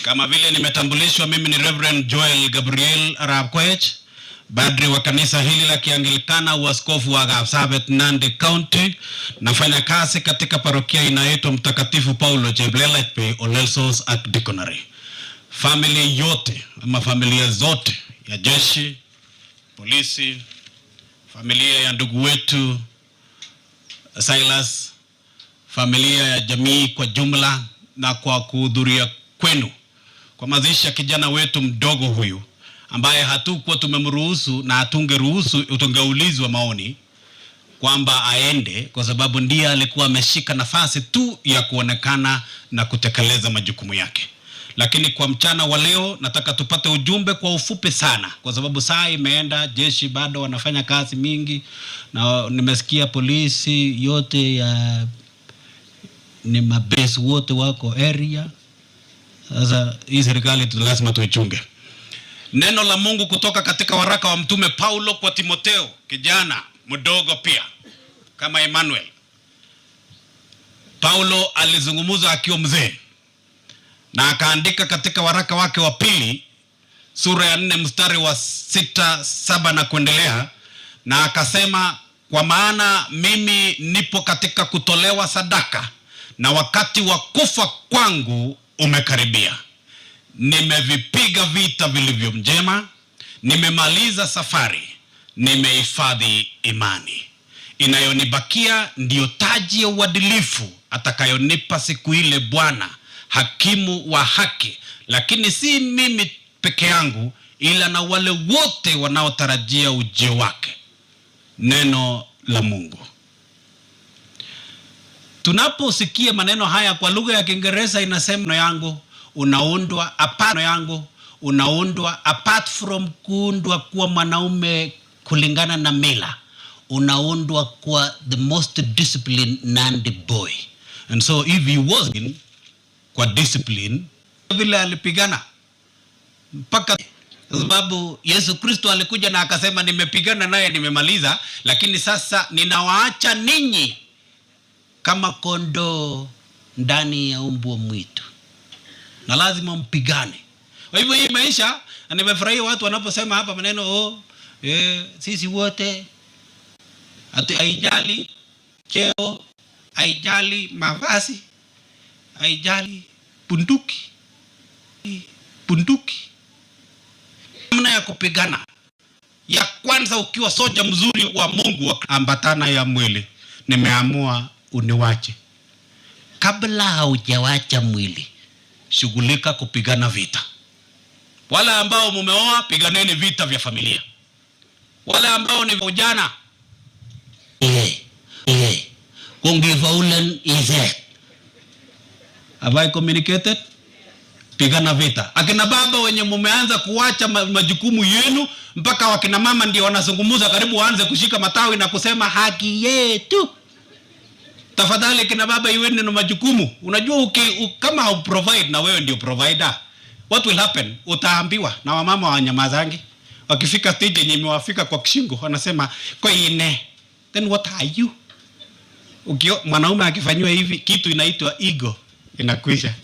Kama vile nimetambulishwa, mimi ni Reverend Joel Gabriel Arap Koech, padri wa kanisa hili la Kianglikana, uaskofu wa Kapsabet, Nandi County. Nafanya kazi katika parokia inayoitwa Mtakatifu Paulo Cheplelet Olelsos Archdiaconry. Family yote ama familia zote ya jeshi, polisi, familia ya ndugu wetu Silas, familia ya jamii kwa jumla, na kwa kuhudhuria kwenu kwa mazishi ya kijana wetu mdogo huyu ambaye hatukuwa tumemruhusu na hatungeruhusu utungeulizwa maoni kwamba aende, kwa sababu ndiye alikuwa ameshika nafasi tu ya kuonekana na kutekeleza majukumu yake. Lakini kwa mchana wa leo nataka tupate ujumbe kwa ufupi sana, kwa sababu saa imeenda, jeshi bado wanafanya kazi mingi, na nimesikia polisi yote ya ni mabase wote wako area. Sasa hii serikali lazima tuichunge. Neno la Mungu kutoka katika waraka wa mtume Paulo kwa Timotheo, kijana mdogo pia kama Emmanuel. Paulo alizungumza akiwa mzee, na akaandika katika waraka wake wa pili sura ya 4 mstari wa 6, 7 na kuendelea, na akasema, kwa maana mimi nipo katika kutolewa sadaka, na wakati wa kufa kwangu umekaribia. Nimevipiga vita vilivyo njema, nimemaliza safari, nimehifadhi imani. Inayonibakia ndiyo taji ya uadilifu atakayonipa siku ile Bwana, hakimu wa haki, lakini si mimi peke yangu, ila na wale wote wanaotarajia ujio wake. Neno la Mungu. Tunaposikia maneno haya kwa lugha ya Kiingereza inasema yangu unaundwa apart from kuundwa kuwa mwanaume kulingana na mila, unaundwa kuwa the most disciplined Nandi boy. And so if he was in kwa discipline, vile alipigana mpaka, sababu Yesu Kristo alikuja na akasema, nimepigana naye nimemaliza, lakini sasa ninawaacha ninyi kama kondoo ndani ya mbwa mwitu, na lazima mpigane. Kwa hivyo hii maisha, na nimefurahia watu wanaposema hapa maneno sisi wote, haijali cheo, haijali mavazi, haijali bunduki. Namna ya kupigana ya kwanza, ukiwa soja mzuri wa Mungu, ambatana ya mwili. Nimeamua uniwache. Kabla haujawacha mwili, shughulika kupigana vita. Wale ambao mumeoa, piganeni vita vya familia. Wale ambao ni vijana, kungifaulen iset. Have I communicated? Pigana vita. Akina baba wenye mumeanza kuacha majukumu yenu, mpaka wakina mama ndio wanazungumza, karibu waanze kushika matawi na kusema haki yetu. Tafadhali kina baba, iweni na majukumu. Unajua kama hau provide na wewe ndio provider, what will happen? Utaambiwa na wamama wanyamazangi. Wakifika stage yenye imewafika kwa kishingo, wanasema kwa ine. Then what are you? Mwanaume akifanywa hivi, kitu inaitwa ego inakwisha.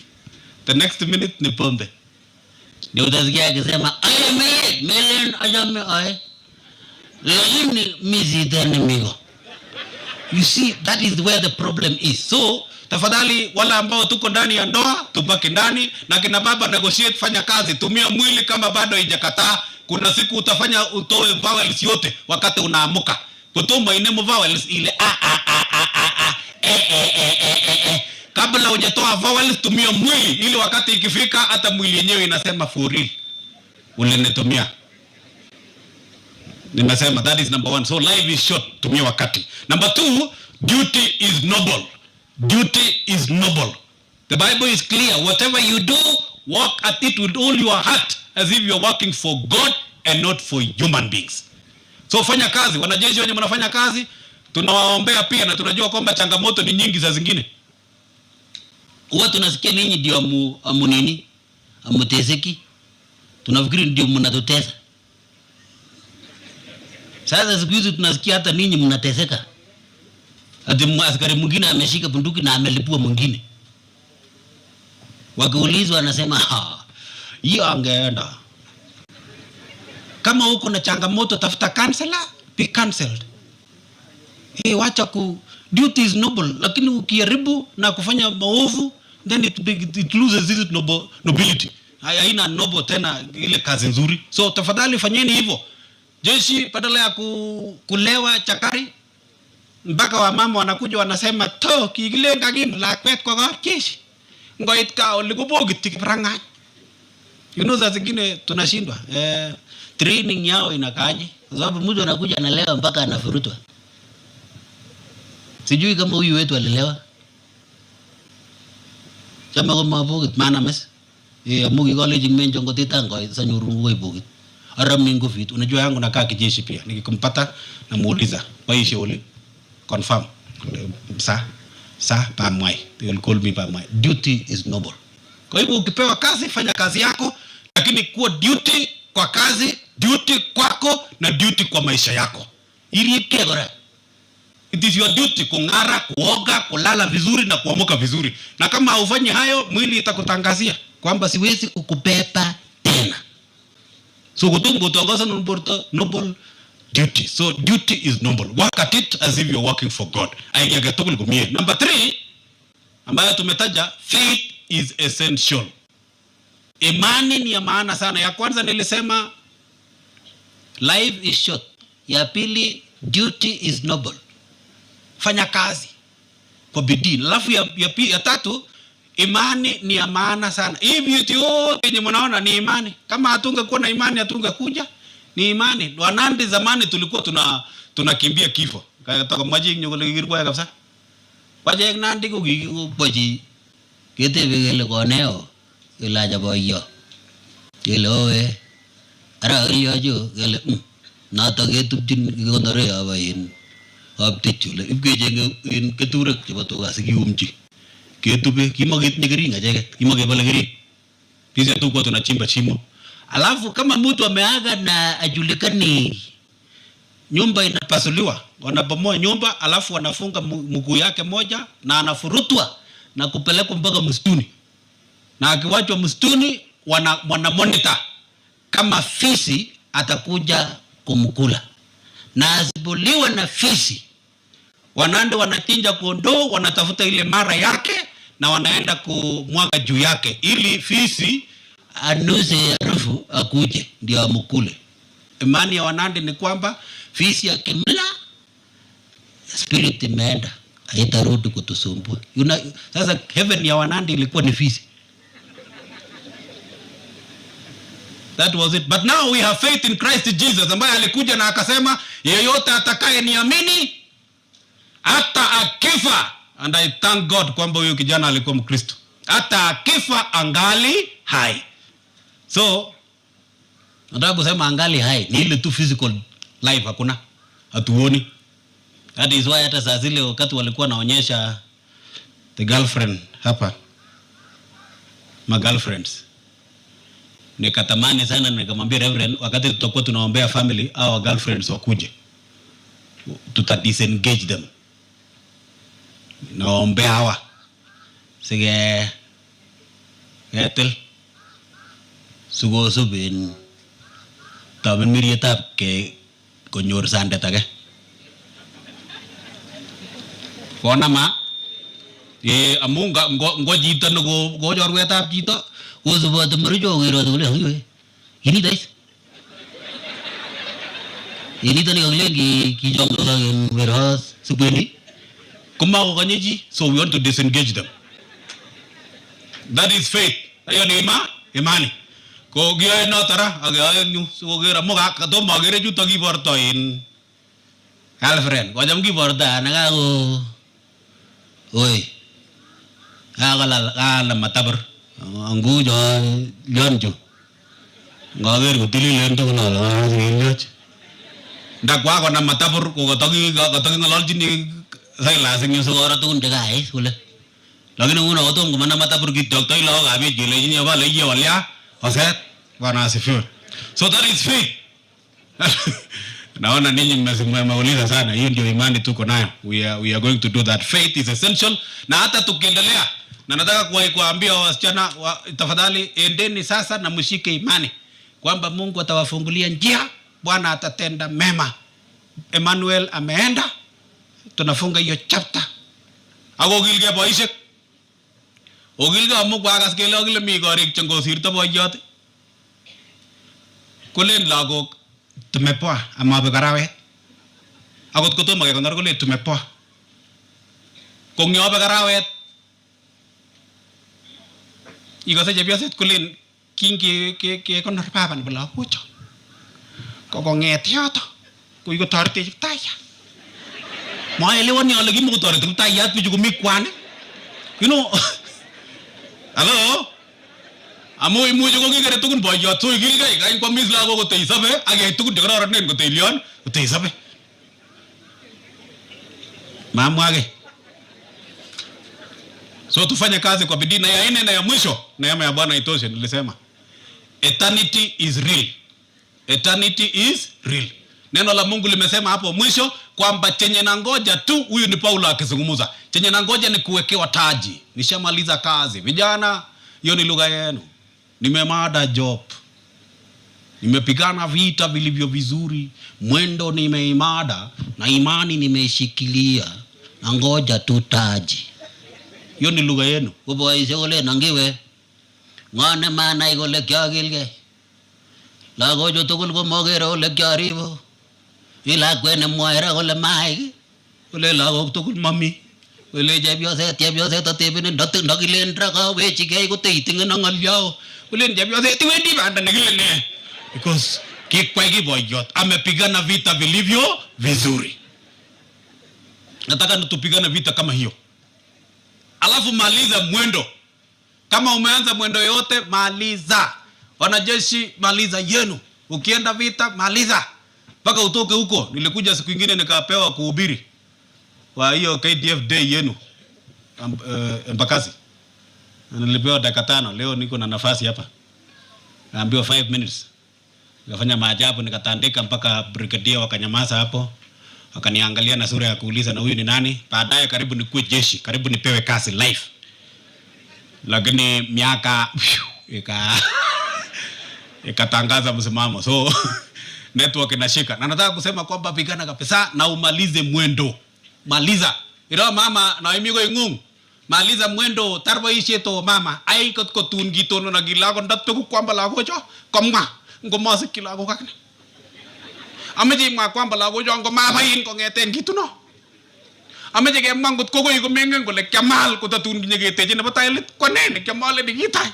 The next minute ni pombe. Ndio utasikia akisema lakini mizitani migo. You see, that is where the problem is. So tafadhali, wala ambao tuko ndani ya ndoa, tubaki ndani, na kina baba negotiate, fanya kazi, tumia mwili kama bado haijakataa. Kuna siku utafanya utoe vowels yote wakati unaamuka. Kutuma inemo vowels ile kabla hujatoa vowels, tumia mwili, ili wakati ikifika hata mwili yenyewe inasema for real ulinitumia. Nimesema that is number 1. So life is short, tumia wakati. Number 2, duty is noble. Duty is noble. The Bible is clear. Whatever you do, work at it with all your heart, as if you are working for God and not for human beings. So fanya kazi. Wanajeshi wenye mnafanya kazi, tunawaombea pia, na tunajua kwamba changamoto ni nyingi za zingine. Huwa tunasikia ninyi ndio amunini, amuteseki. Tunafikiri ndio mnatutesa. Sasa siku hizi tunasikia hata ninyi mnateseka. Ati askari mwingine ameshika bunduki na amelipua mwingine. Wakiulizwa anasema hiyo angeenda. Kama uko na changamoto tafuta counselor, be counseled. Wacha duty is noble, lakini ukiharibu na kufanya maovu then it loses its nobility. Haina noble tena ile kazi nzuri. So tafadhali fanyeni hivyo. Jeshi badala ya kulewa chakari, mpaka wa mama wanakuja wanasema to kigilenga gin lakwet kwa jeshi. Ngoit ka olikubogi tikipranga. You know that zingine tunashindwa. Training yao inakaaje? Kwa sababu mtu anakuja analewa mpaka anafurutwa. Sijui kama huyu wetu alilewa. Chama kwa mabogit maana mes. Mugi college menjo ngote tango sa nyurungu kwa bogit. Arami ngofit. Unajua yangu nakaa kijeshi pia. Nikikumpata na muuliza waishi ule confirm. Sa pamwai. They will call me pamwai. Duty is noble. Kwa hivyo ukipewa kazi fanya kazi yako, lakini kuwa duty kwa kazi, duty kwako na duty kwa maisha yako. Ili kegora. It is your duty kung'ara, kuoga, kulala vizuri na kuamka vizuri. Na kama haufanyi hayo, mwili itakutangazia kwamba siwezi kukupepa tena. So kutungo tuongoza noble duty. So duty is noble. Work at it as if you're working for God. Number 3, ambayo tumetaja, faith is essential. Imani ni ya maana sana. Ya kwanza nilisema life is short. Ya pili, duty is noble. Fanya kazi kwa bidii. Alafu ya tatu, imani ni ya maana sana. Hii beauty yote yenye mnaona ni imani. Kama hatungekuwa na imani hatungekuja. Ni imani. Wanandi zamani tulikuwa tunakimbia kifo. Kaya maji nyogole girkwa kabisa. Waje nandi ko gigoji. Kete begele koneo ilaja boyo. Yelowe ara iyo jo gele na ta getupjin gondore abayin. Abtichule ibgeje in keturek chebo tuga sikiumchi. Ketube kimagit nigeringa jeket. Kimage bale geri. Pisa tu kwa tunachimba chimo. Alafu kama mtu ameaga na ajulikani, nyumba inapasuliwa, wanabomoa nyumba, alafu wanafunga mguu yake moja na anafurutwa na kupelekwa mpaka msituni. Na akiwachwa msituni wana monitor kama fisi atakuja kumkula. Na asipoliwa na fisi, wanande wanachinja kondoo, wanatafuta ile mara yake na wanaenda kumwaga juu yake ili fisi anuse harufu akuje ndio amkule. Imani ya Wanandi ni kwamba fisi akimla spirit imeenda, haitarudi kutusumbua. Sasa heaven ya Wanandi ilikuwa ni fisi. That was it. But now we have faith in Christ Jesus, ambaye alikuja na akasema yeyote atakaye niamini hata akifa, and I thank God kwamba huyo kijana alikuwa Mkristo. Hata akifa angali hai. So nataka kusema angali hai ni ile tu physical life, hakuna hatuoni. That is why hata saa zile wakati walikuwa naonyesha the girlfriend hapa, my girlfriends, nikatamani sana, nikamwambia Reverend wakati tutakuwa tunaombea family au girlfriends wakuje disengage them. Naombea hawa sige etel sugo subin taben mirietab ke konyor sandet age kona ma amunga ngo jito go jorwetab jito usubote mrijo ngiro tule huyo ini dais ini tani ngi ki jongo ngin veras subeni kuma ko kanyeji. So we want to disengage them. That is faith. Ayo ni imani ko giya no tara agayo nyu so gira mo ka to magere ju to gi borto in girlfriend ko jam gi borda na ga go oi ala matabar angu jo jonjo ngager ko tililen to na la ngilach ndakwa ko na matabar ko to gi ngololji ni sai la sing so ora tun de gai sule lakini uno otom kumana matabur ki doctor ilo gabi jile ni aba le ye walia oset bwana asifiwe. So that is faith. Naona ninyi mmeuliza sana, hiyo ndio imani tuko nayo. We are going to do that. Faith is essential. Na hata tukiendelea Na nataka kuwaambia wasichana tafadhali endeni sasa na mshike imani kwamba Mungu atawafungulia njia, Bwana atatenda mema. Emmanuel ameenda, tunafunga hiyo chapter. Ako gilge boishek. Ogilge amu kwagas kele ogile mi korik chengosirto boiyot. Kolen lagok tumepoa amabek arawet. Akot kotomo kekonor kolen tumepoa. Kongyobek arawet ikose chepyoset kolen kekonor baba nebo lagocho. Kokong'et yoto koikotoretech Kiptayat. Maelewani ale kimukotoreti Kiptayat bichu komi kwan. You know. Hello? Amu imuche kokikere tukun boiyot so ikilgei kany kwamis lagok kotei sobe ak yai tukun chekororonen kotei lion kotei sobe. Mamwage. So tufanye kazi kwa bidii, na ya nne na ya mwisho, neema ya Bwana itoshe. Nilisema eternity is real. Eternity is real. Neno la Mungu limesema hapo mwisho kwamba chenye nangoja tu, huyu ni Paulo akizungumza, chenye nangoja ni kuwekewa taji. Nishamaliza kazi. Vijana, hiyo ni lugha yenu. Nimemada job. Nimepigana vita vilivyo vizuri. Mwendo nimeimada na imani nimeishikilia. Nangoja tu taji. Hiyo ni lugha yenu. Upo ise kole nangiwe. Ngone maana ikole kiagilge. Lagojo tukul ko mogere ole kiaribo. Ila kwene mwaira kole mai. Kole lagok tukul mami. Kole chepyoset atebene ndakilendra kawechigei koteitinge na ngalyo. Kole chepyoset iwendi banda nekilene. Because kikwai kiboyot amepigana vita vilivyo vizuri. Nataka tupigane vita kama hiyo. Alafu maliza mwendo. Kama umeanza mwendo yote maliza. Wanajeshi maliza yenu. Ukienda vita maliza mpaka utoke huko. Nilikuja siku nyingine nikapewa kuhubiri wa hiyo KDF day yenu Embakasi. Nilipewa dakika 5. Leo niko na nafasi hapa. Naambiwa 5 minutes. Nikafanya maajabu, nikatandika mpaka brigadier wakanyamaza hapo. Wakaniangalia na sura ya kuuliza na huyu ni nani? Baadaye karibu nikuwe jeshi, karibu nipewe kazi life. Lakini miaka ikatangaza msimamo. So network inashika. Na nataka kusema kwamba pigana kabisa na umalize mwendo. Maliza. Ilo mama na imigo ingung. Maliza mwendo tarbo isheto mama. Ai kot tungitono na gilago ndatuku kwamba lagocho. Komma. Ngomase kilago kakne. Ameje mwa kwamba lagocho ngomabayin kongeten kituno. Ameje kemwa ngot kokoy komengen kole Kemal kotatun kinyeketeje nebo tailit konene Kemal ni kitai.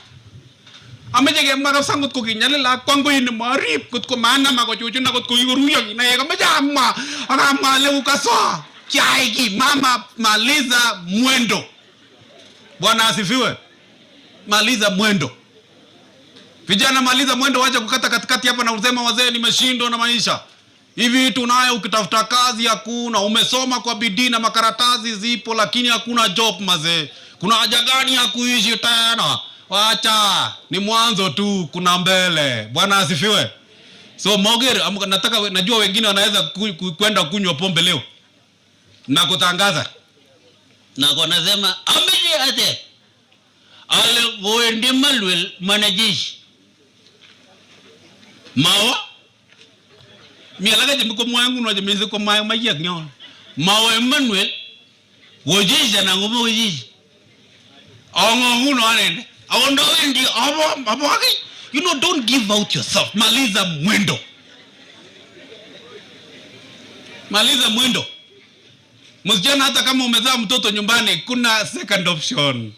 Ameje kemwa kabisa ngot kokinyalil akwango ini marip kot ko manama ko chuchuna kot ko ikoruyo kinaye kameje amma akamwa leo kaso. Kiaiki mama maliza mwendo. Bwana asifiwe. Maliza mwendo. Vijana maliza mwendo, wacha kukata katikati hapa na usema wazee nimeshindwa na maisha. Hivi tunayo ukitafuta kazi hakuna, umesoma kwa bidii na makaratasi zipo lakini hakuna job mazee. Kuna haja gani ya kuishi tena? Wacha, ni mwanzo tu, kuna mbele. Bwana asifiwe. So Mogeri, nataka najua wengine wanaweza kwenda kunywa pombe leo na kutangaza. Na kwa nasema amini ate ale voendi malwel manajishi mao mialaga jemiko mwangu no jemeze ko mayo mayak nyon mao Emmanuel wojisha na ngomo wojisha ongo no anende awondo endi abo you know, don't give out yourself. Maliza mwendo. Maliza mwendo. Msichana hata kama umezaa mtoto nyumbani kuna second option.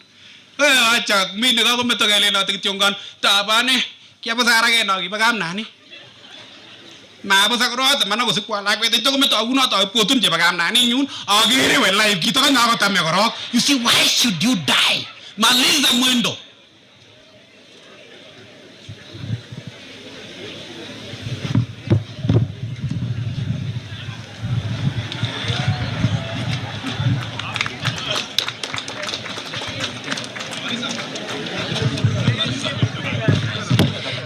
Acha mimi nikako metogele na tikichongan tabane kiapo sarage no kibagam nani. Mabo sakrot mana ko sikwa lakwe to meto aguno to potun je bagam nani nyun agere we live kita kan ngako tame korok. You see, why should you die? Maliza mwendo.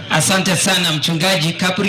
Asante sana mchungaji Kapuri.